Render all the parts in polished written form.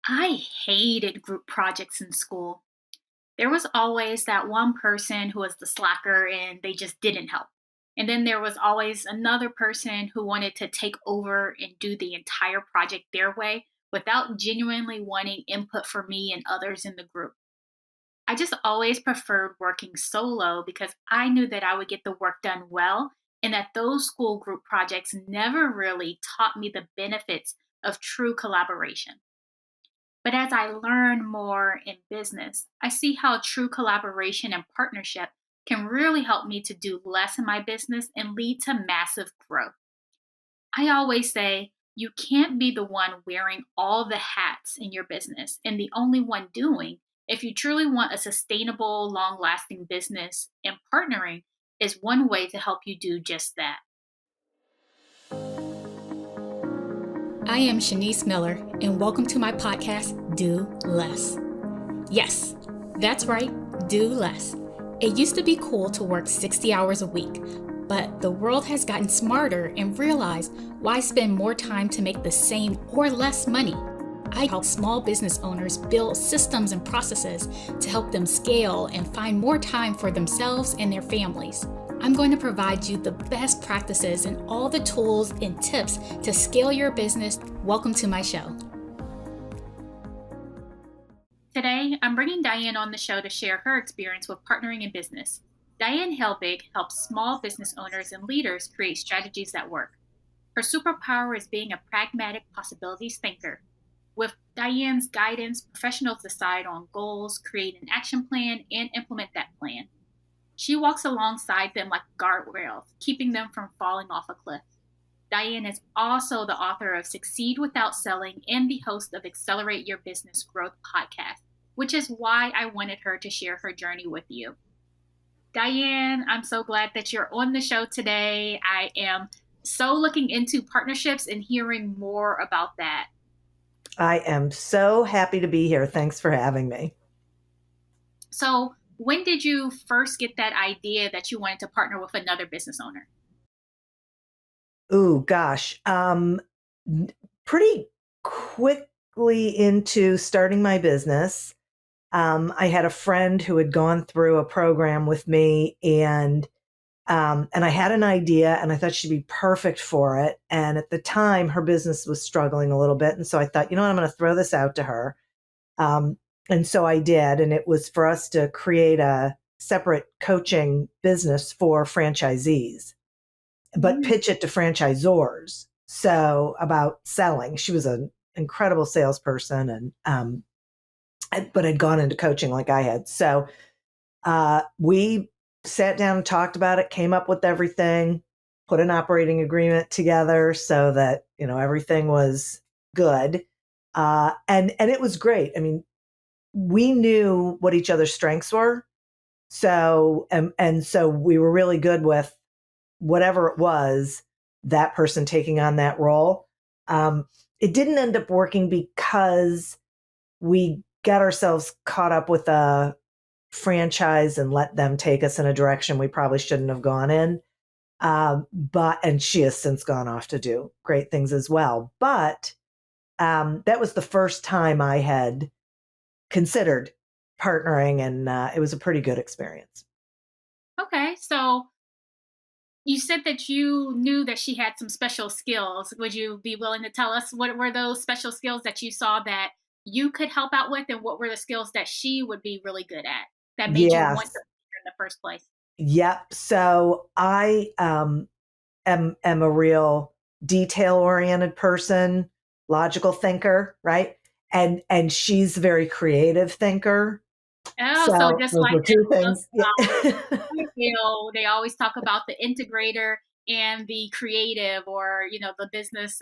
I hated group projects in school. There was always that one person who was the slacker and they just didn't help. And then there was always another person who wanted to take over and do the entire project their way without genuinely wanting input from me and others in the group. I just always preferred working solo because I knew that I would get the work done well and that those school group projects never really taught me the benefits of true collaboration. But as I learn more in business, I see how true collaboration and partnership can really help me to do less in my business and lead to massive growth. I always say you can't be the one wearing all the hats in your business and the only one doing if you truly want a sustainable, long lasting business, and partnering is one way to help you do just that. I am Shanice Miller, and welcome to my podcast, Do Less. Yes, that's right, do less. It used to be cool to work 60 hours a week, but the world has gotten smarter and realized why spend more time to make the same or less money. I help small business owners build systems and processes to help them scale and find more time for themselves and their families. I'm going to provide you the best practices and all the tools and tips to scale your business. Welcome to my show. Today, I'm bringing Diane on the show to share her experience with partnering in business. Diane Helbig helps small business owners and leaders create strategies that work. Her superpower is being a pragmatic possibilities thinker. With Diane's guidance, professionals decide on goals, create an action plan, and implement that plan. She walks alongside them like guardrails, keeping them from falling off a cliff. Diane is also the author of Succeed Without Selling and the host of Accelerate Your Business Growth podcast, which is why I wanted her to share her journey with you. Diane, I'm so glad that you're on the show today. I am so looking into partnerships and hearing more about that. I am so happy to be here. Thanks for having me. So, when did you first get that idea that you wanted to partner with another business owner? Ooh, gosh. Pretty quickly into starting my business. I had a friend who had gone through a program with me and I had an idea and I thought she'd be perfect for it. And at the time, her business was struggling a little bit. And so I thought, you know what, I'm going to throw this out to her. And so I did. And it was for us to create a separate coaching business for franchisees, but pitch it to franchisors. So about selling, she was an incredible salesperson but had gone into coaching like I had. So we sat down and talked about it, came up with everything, put an operating agreement together so that, everything was good. And it was great. I mean, we knew what each other's strengths were. So, and so we were really good with whatever it was, that person taking on that role. It didn't end up working because we got ourselves caught up with a franchise and let them take us in a direction we probably shouldn't have gone in. And she has since gone off to do great things as well. But that was the first time I had considered partnering, and it was a pretty good experience. Okay, so you said that you knew that she had some special skills. Would you be willing to tell us what were those special skills that you saw that you could help out with, and what were the skills that she would be really good at that made you want to be here in the first place? Yep. So I am a real detail-oriented person, logical thinker, right? And she's a very creative thinker. Oh, so just like two things. They always talk about the integrator and the creative, or the business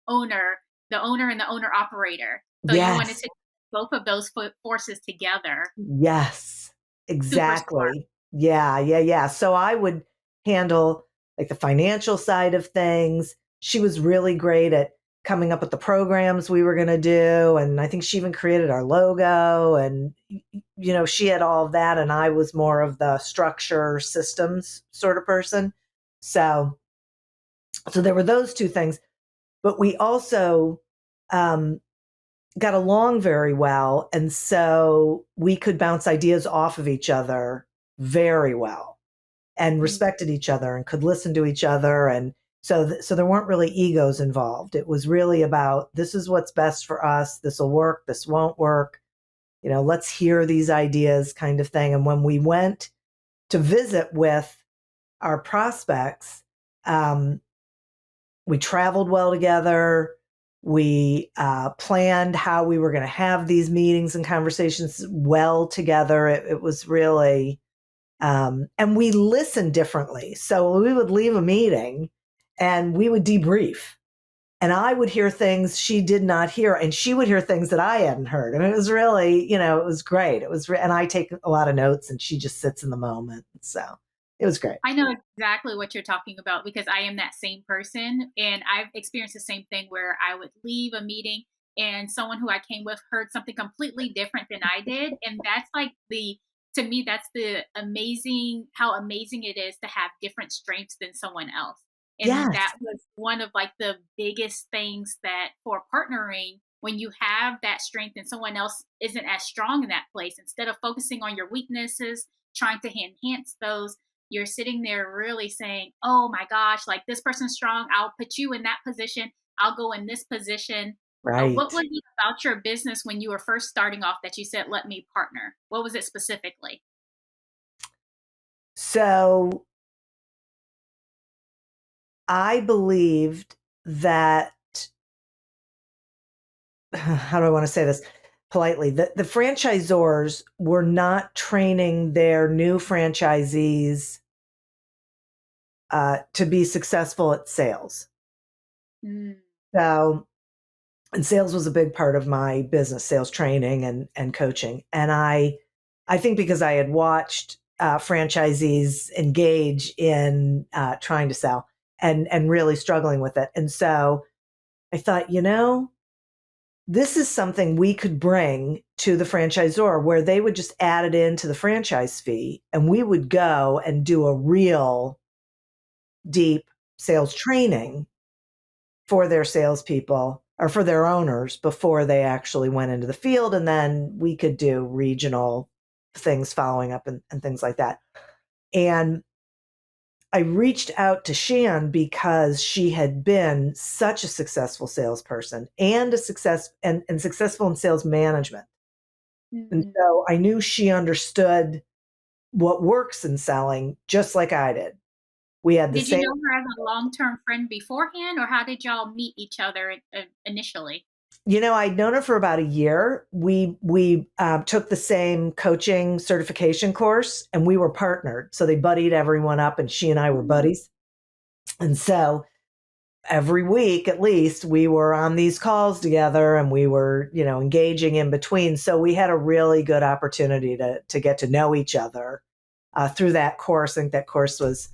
owner, the owner and the owner operator. So yes. You wanted to both of those forces together. Yes, exactly. Yeah. So I would handle like the financial side of things. She was really great at coming up with the programs we were going to do. And I think she even created our logo, and, she had all of that. And I was more of the structure systems sort of person. So there were those two things, but we also, got along very well. And so we could bounce ideas off of each other very well and Mm. respected each other and could listen to each other. And so there weren't really egos involved. It was really about, this is what's best for us. This will work. This won't work. Let's hear these ideas kind of thing. And when we went to visit with our prospects, we traveled well together. We planned how we were going to have these meetings and conversations well together. It was really, and we listened differently. So we would leave a meeting and we would debrief. And I would hear things she did not hear, and she would hear things that I hadn't heard. And it was really, it was great. And I take a lot of notes, and she just sits in the moment. So it was great. I know exactly what you're talking about because I am that same person. And I've experienced the same thing where I would leave a meeting and someone who I came with heard something completely different than I did. And that's like to me, that's how amazing it is to have different strengths than someone else. And Yes, that was one of like the biggest things that for partnering, when you have that strength and someone else isn't as strong in that place, instead of focusing on your weaknesses, trying to enhance those, you're sitting there really saying, oh my gosh, like this person's strong. I'll put you in that position. I'll go in this position. What right. was it about your business when you were first starting off that you said, let me partner? What was it specifically? So I believed that, how do I want to say this politely? The franchisors were not training their new franchisees to be successful at sales. Mm. So, and sales was a big part of my business, sales training and coaching. And I think because I had watched franchisees engage in trying to sell and really struggling with it. And so I thought, this is something we could bring to the franchisor where they would just add it into the franchise fee and we would go and do a real deep sales training for their salespeople or for their owners before they actually went into the field. And then we could do regional things following up and things like that. And I reached out to Shan because she had been such a successful salesperson and and successful in sales management. And Mm. so I knew she understood what works in selling just like I did. We had the Did you same. know her as a long-term friend beforehand, or how did y'all meet each other initially? I'd known her for about a year. We took the same coaching certification course, and we were partnered. So they buddied everyone up, and she and I were buddies. And so every week, at least, we were on these calls together, and we were, engaging in between. So we had a really good opportunity to get to know each other through that course. I think that course was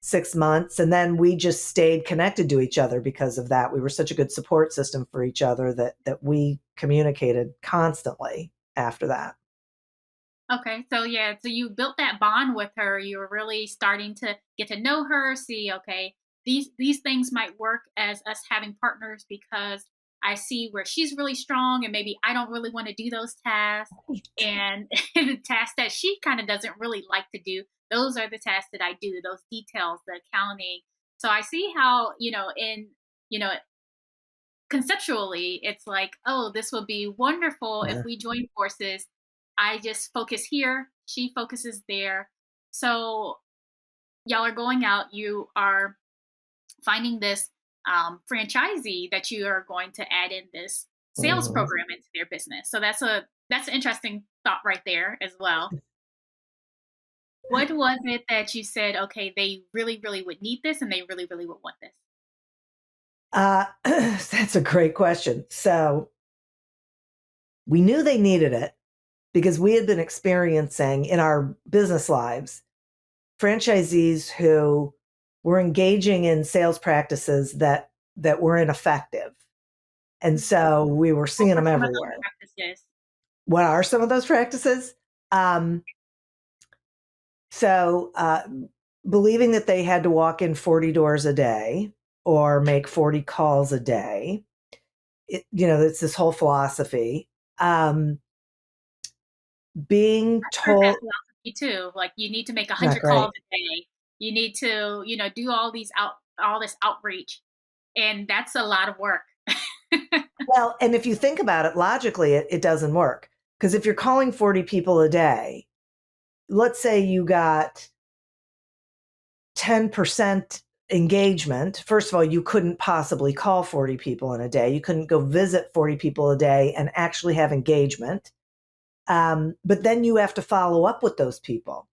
6 months. And then we just stayed connected to each other because of that. We were such a good support system for each other that we communicated constantly after that. Okay, so yeah, so you built that bond with her. You were really starting to get to know her, see, okay, these things might work as us having partners because I see where she's really strong and maybe I don't really want to do those tasks. And the tasks that she kind of doesn't really like to do, those are the tasks that I do, those details, the accounting. So I see how, you know, conceptually it's like, oh, this would be wonderful if Yeah. we join forces. I just focus here, she focuses there. So y'all are going out, you are finding this franchisee that you are going to add in this sales Mhm. program into their business. So that's an interesting thought right there as well. What was it that you said, okay, they really, really would need this and they really, really would want this? That's a great question. So we knew they needed it because we had been experiencing in our business lives franchisees who were engaging in sales practices that were ineffective. And Mhm. so we were What seeing were them some of those everywhere. practices? What are some of those practices? Um, so believing that they had to walk in 40 doors a day or make 40 calls a day, it's this whole philosophy. Being I've heard that told, philosophy too. Like you need to make not 100 calls great. a day. You need to, do all this outreach, and that's a lot of work. Well, and if you think about it logically, it doesn't work. Because if you're calling 40 people a day, let's say you got 10% engagement. First of all, you couldn't possibly call 40 people in a day. You couldn't go visit 40 people a day and actually have engagement. But then you have to follow up with those people.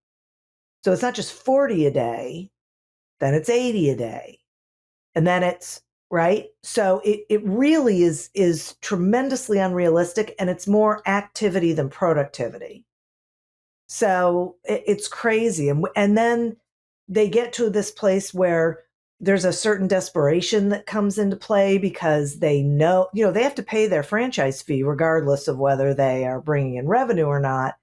So it's not just 40 a day, then it's 80 a day. And then it's right. So it really is tremendously unrealistic, and it's more activity than productivity. So it's crazy. And then they get to this place where there's a certain desperation that comes into play because they know, they have to pay their franchise fee regardless of whether they are bringing in revenue or not.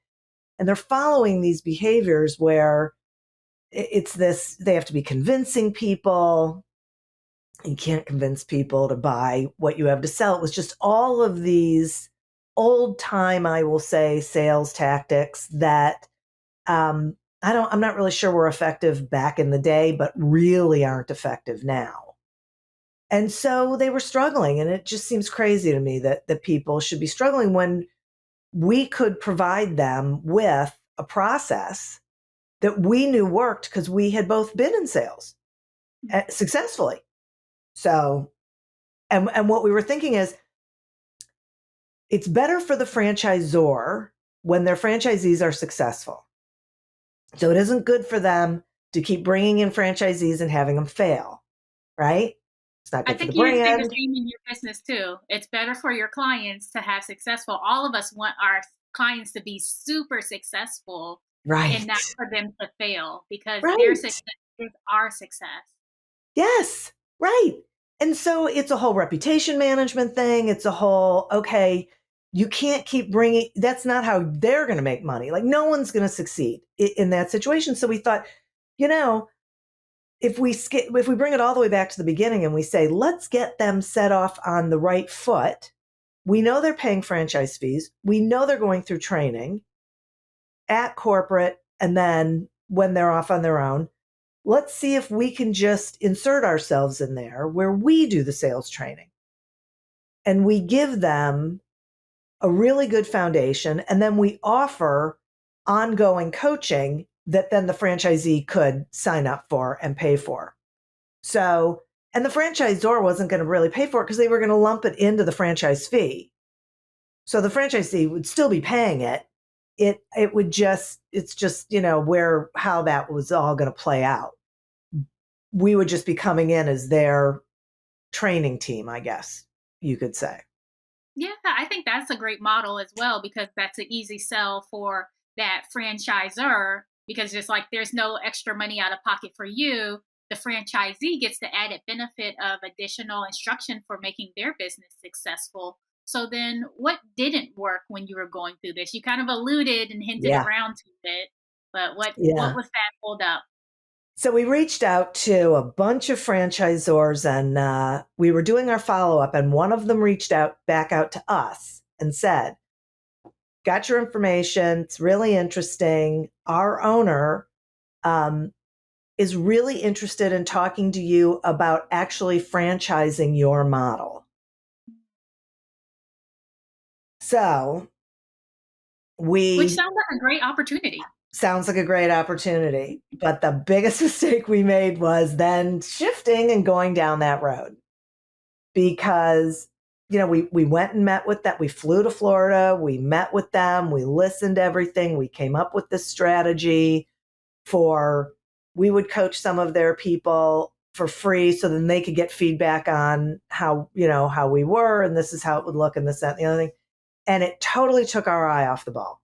And they're following these behaviors where it's this, they have to be convincing people. You can't convince people to buy what you have to sell. It was just all of these old time, I will say, sales tactics that I'm not really sure were effective back in the day, but really aren't effective now. And so they were struggling. And it just seems crazy to me that people should be struggling when we could provide them with a process that we knew worked because we had both been in sales successfully. So, and what we were thinking is it's better for the franchisor when their franchisees are successful. So it isn't good for them to keep bringing in franchisees and having them fail, right? It's not I good for the think you say the brand. same in your business too. It's better for your clients to have successful. All of us want our clients to be super successful and Right. not for them to fail because their Right. success is our success. Yes. Right. And so it's a whole reputation management thing. It's a whole, okay, you can't keep bringing, that's not how they're going to make money. Like no one's going to succeed in that situation. So we thought, you know, if we bring it all the way back to the beginning and we say, let's get them set off on the right foot. We know they're paying franchise fees. We know they're going through training at corporate. And then when they're off on their own, let's see if we can just insert ourselves in there where we do the sales training and we give them a really good foundation. And then we offer ongoing coaching that then the franchisee could sign up for and pay for. So, and the franchisor wasn't going to really pay for it because they were going to lump it into the franchise fee. So the franchisee would still be paying it. It would just, it's just, how that was all going to play out. We would just be coming in as their training team, I guess you could say. Yeah, I think that's a great model as well because that's an easy sell for that franchisor because just like there's no extra money out of pocket for you, the franchisee gets the added benefit of additional instruction for making their business successful. So then what didn't work when you were going through this? You kind of alluded and hinted Yeah. around to it, but what Yeah. was that hold up? So we reached out to a bunch of franchisors and we were doing our follow up, and one of them reached out back out to us and said, got your information. It's really interesting. Our owner is really interested in talking to you about actually franchising your model. So Which we sounds like a great opportunity. sounds like a great opportunity. But the biggest mistake we made was shifting and going down that road because, we went and met with them. We flew to Florida. We met with them. We listened to everything. We came up with this strategy we would coach some of their people for free so then they could get feedback on how we were. And this is how it would look and this, that, and the other thing. And it totally took our eye off the ball.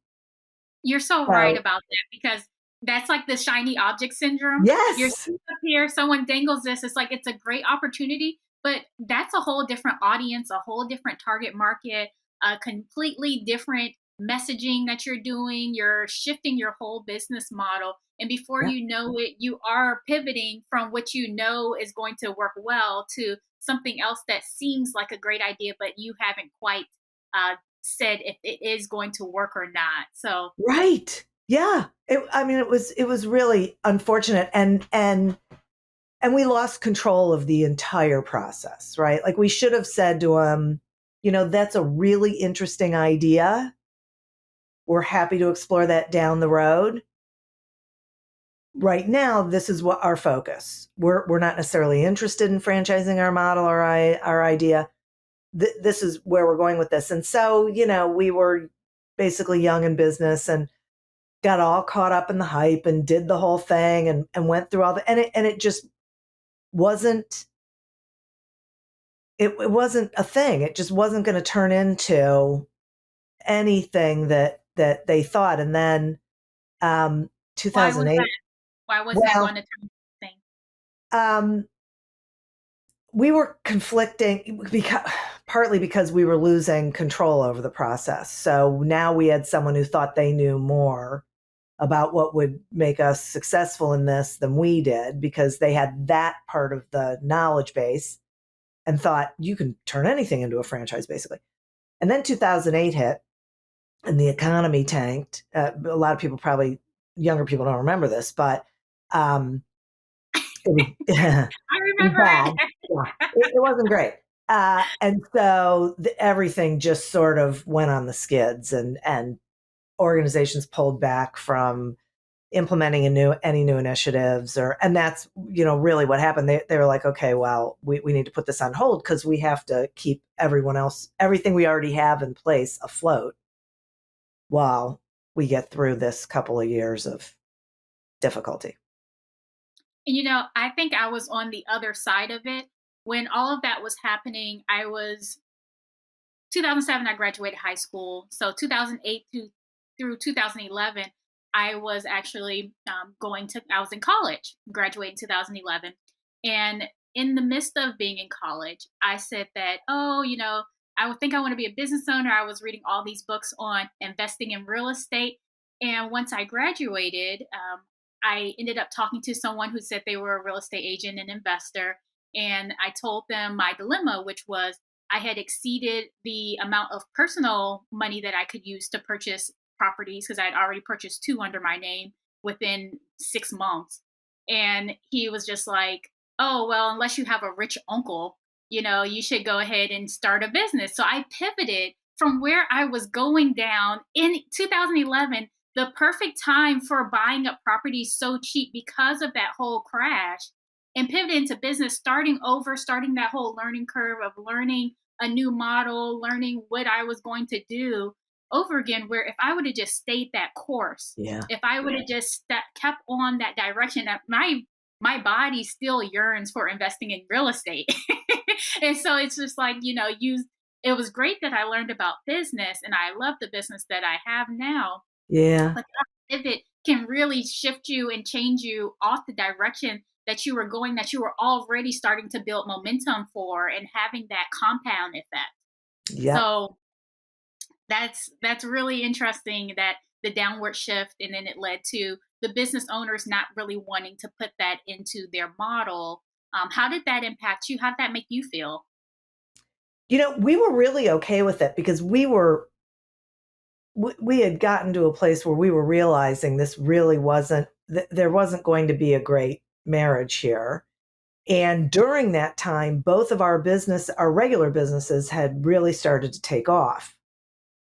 You're so right So about that because that's like the shiny object syndrome. You're yes. sitting up here, someone dangles this. It's like it's a great opportunity, but that's a whole different audience, a whole different target market, a completely different messaging that you're doing, you're shifting your whole business model. And before Yeah. you know it, you are pivoting from what you know is going to work well to something else that seems like a great idea, but you haven't quite said if it is going to work or not. So, Right. Yeah. I mean, it was really unfortunate, and we lost control of the entire process, right? Like we should have said to him, that's a really interesting idea. We're happy to explore that down the road. Right now, this is what our focus. We're not necessarily interested in franchising our model or our idea. This is where we're going with this. And so, we were basically young in business and got all caught up in the hype and did the whole thing and went through all the, and it just wasn't, it wasn't a thing. It just wasn't going to turn into anything that they thought. And then, why was 2008, that? Why wasn't it well, going to turn thing? um, we were conflicting because partly because we were losing control over the process. So now we had someone who thought they knew more about what would make us successful in this than we did, because they had that part of the knowledge base and thought you can turn anything into a franchise basically. And then 2008 hit and the economy tanked. A lot of people, probably younger people, don't remember this, but um, it was, I it was remember bad. it. Yeah, it wasn't great. And so everything just sort of went on the skids, and organizations pulled back from implementing any new initiatives, and that's really what happened. They were like, okay, well, we need to put this on hold because we have to keep everything we already have in place afloat while we get through this couple of years of difficulty. And I think I was on the other side of it when all of that was happening. I was 2007, I graduated high school. So 2008 through 2011, I was actually I was in college, graduating 2011. And in the midst of being in college, I said that, oh, I would think I want to be a business owner. I was reading all these books on investing in real estate. And once I graduated, I ended up talking to someone who said they were a real estate agent and investor. And I told them my dilemma, which was I had exceeded the amount of personal money that I could use to purchase properties because I had already purchased two under my name within 6 months. And he was just like, oh, well, unless you have a rich uncle, you should go ahead and start a business. So I pivoted from where I was going down in 2011, the perfect time for buying up properties so cheap because of that whole crash, and pivoted into business, starting over, starting that whole learning curve of learning a new model, learning what I was going to do over again. Where if I would have just stayed that course, Yeah. if I would have just kept on that direction, that my body still yearns for investing in real estate. And so it's just like, it was great that I learned about business and I love the business that I have now. Yeah. But that pivot can really shift you and change you off the direction that you were going, that you were already starting to build momentum for and having that compound effect. Yep. So that's really interesting, that the downward shift, and then it led to the business owners not really wanting to put that into their model. How did that impact you? How did that make you feel? We were really okay with it because we had gotten to a place where we were realizing this really wasn't, there wasn't going to be a great marriage here. And during that time, both of our regular businesses had really started to take off.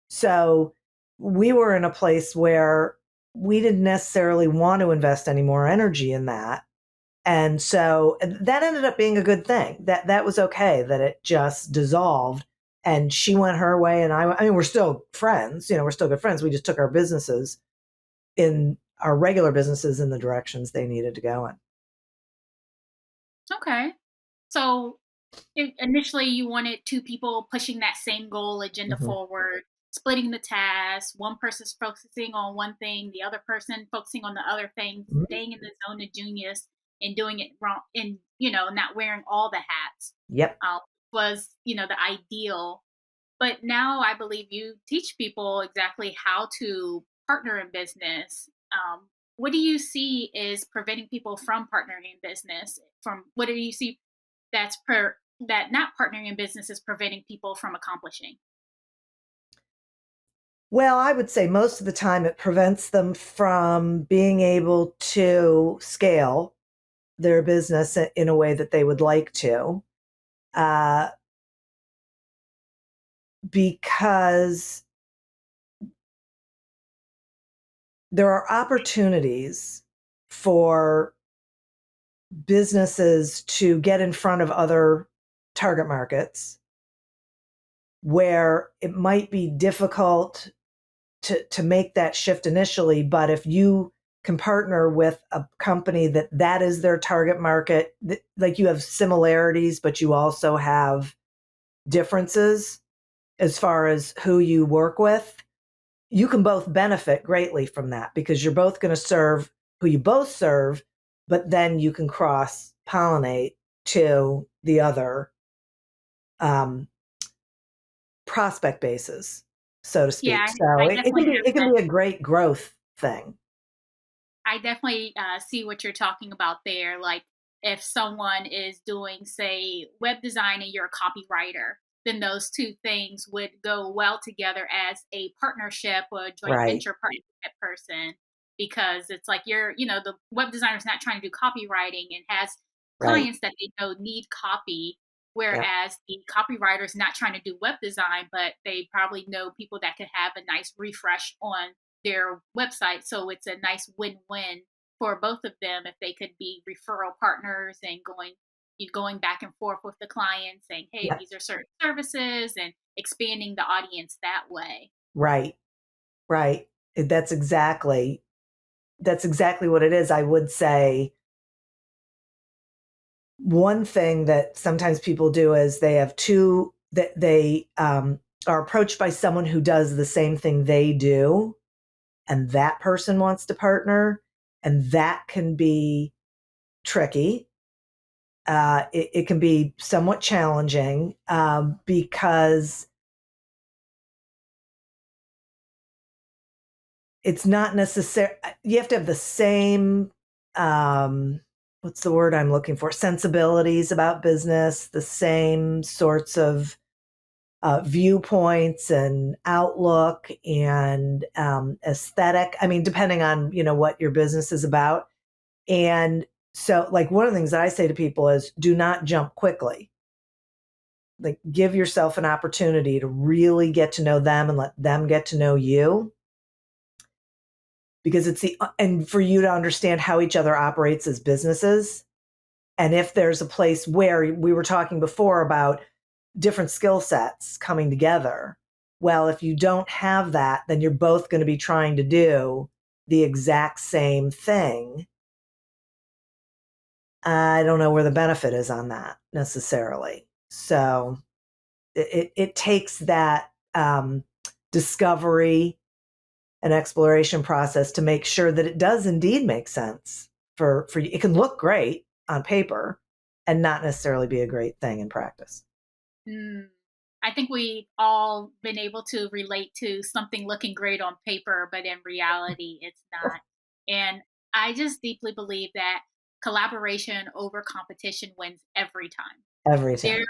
So we were in a place where we didn't necessarily want to invest any more energy in that. And so that ended up being a good thing. That was okay, that it just dissolved and she went her way and I mean, we're still friends, we're still good friends. We just took our regular businesses in the directions they needed to go in. Okay. So initially you wanted two people pushing that same goal agenda Mhm. forward, splitting the task, one person's focusing on one thing, the other person focusing on the other thing, Mhm. staying in the zone of genius and doing it wrong, and not wearing all the hats. Yep. Was the ideal. But now I believe you teach people exactly how to partner in business. What do you see is preventing people from partnering in business? From what do you see that not partnering in business is preventing people from accomplishing? Well, I would say most of the time it prevents them from being able to scale their business in a way that they would like to, uh, because there are opportunities for businesses to get in front of other target markets where it might be difficult to make that shift initially. But if you can partner with a company that is their target market, like you have similarities, but you also have differences as far as who you work with, you can both benefit greatly from that because you're both going to serve who you both serve, but then you can cross pollinate to the other um, prospect bases, so to Yeah, speak. So I it can definitely be have it can that. be a great growth thing. I definitely see what you're talking about there. Like, if someone is doing, say, web design and you're a copywriter, then those two things would go well together as a partnership or a joint Right, venture partnership person, because it's like the web designer's not trying to do copywriting and has right. clients that they know need copy, Yeah, whereas the copywriter's not trying to do web design, but they probably know people that could have a nice refresh on their website. So it's a nice win-win for both of them if they could be referral partners and going back and forth with the client saying, hey, yeah. these are certain services, and expanding the audience that way. Right, right. That's exactly what it is. I would say one thing that sometimes people do is they have two that they are approached by someone who does the same thing they do, and that person wants to partner, and that can be tricky. It can be somewhat challenging because it's not necessary. You have to have the same, um, what's the word I'm looking for? Sensibilities about business, the same sorts of viewpoints and outlook and aesthetic. I mean, depending on what your business is about. And so, like one of the things that I say to people is, do not jump quickly. Like, give yourself an opportunity to really get to know them and let them get to know you, because and for you to understand how each other operates as businesses. And if there's a place where we were talking before about different skill sets coming together, well, if you don't have that, then you're both going to be trying to do the exact same thing. I don't know where the benefit is on that necessarily. So it takes that discovery and exploration process to make sure that it does indeed make sense for you. It can look great on paper and not necessarily be a great thing in practice. Mm. I think we've all been able to relate to something looking great on paper, but in reality, it's not. And I just deeply believe that collaboration over competition wins every time. Every There time.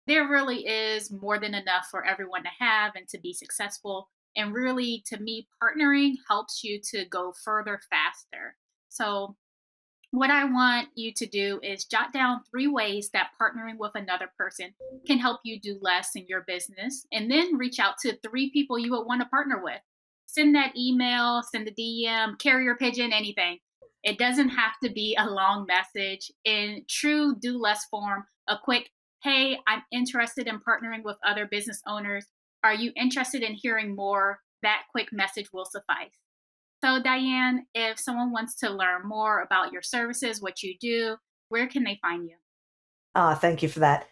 there really is more than enough for everyone to have and to be successful. And really, to me, partnering helps you to go further faster. So, what I want you to do is jot down 3 ways that partnering with another person can help you do less in your business, and then reach out to 3 people you would want to partner with. Send that email, send a DM, carrier pigeon, anything. It doesn't have to be a long message. In true do less form, a quick, hey, I'm interested in partnering with other business owners. Are you interested in hearing more? That quick message will suffice. So, Diane, if someone wants to learn more about your services, what you do, where can they find you? Thank you for that.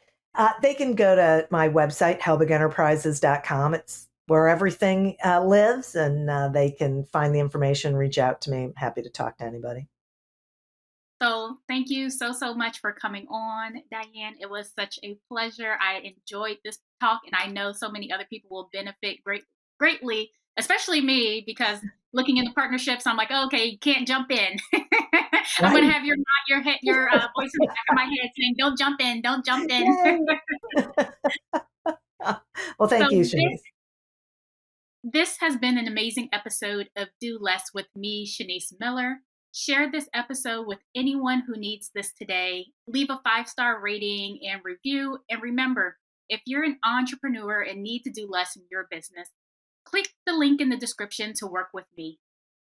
They can go to my website, helbigenterprises.com. It's where everything lives, and they can find the information, reach out to me. I'm happy to talk to anybody. So thank you so much for coming on, Diane. It was such a pleasure. I enjoyed this talk, and I know so many other people will benefit greatly, especially me, because looking into partnerships, I'm like, oh, okay, you can't jump in. I'm going to Right. have your voice in the back of my head saying, "Don't jump in, don't jump in." Yay. Well, So thank you, Shanice. this has been an amazing episode of Do Less with me, Shanice Miller. Share this episode with anyone who needs this today. Leave a 5-star rating and review. And remember, if you're an entrepreneur and need to do less in your business, click the link in the description to work with me.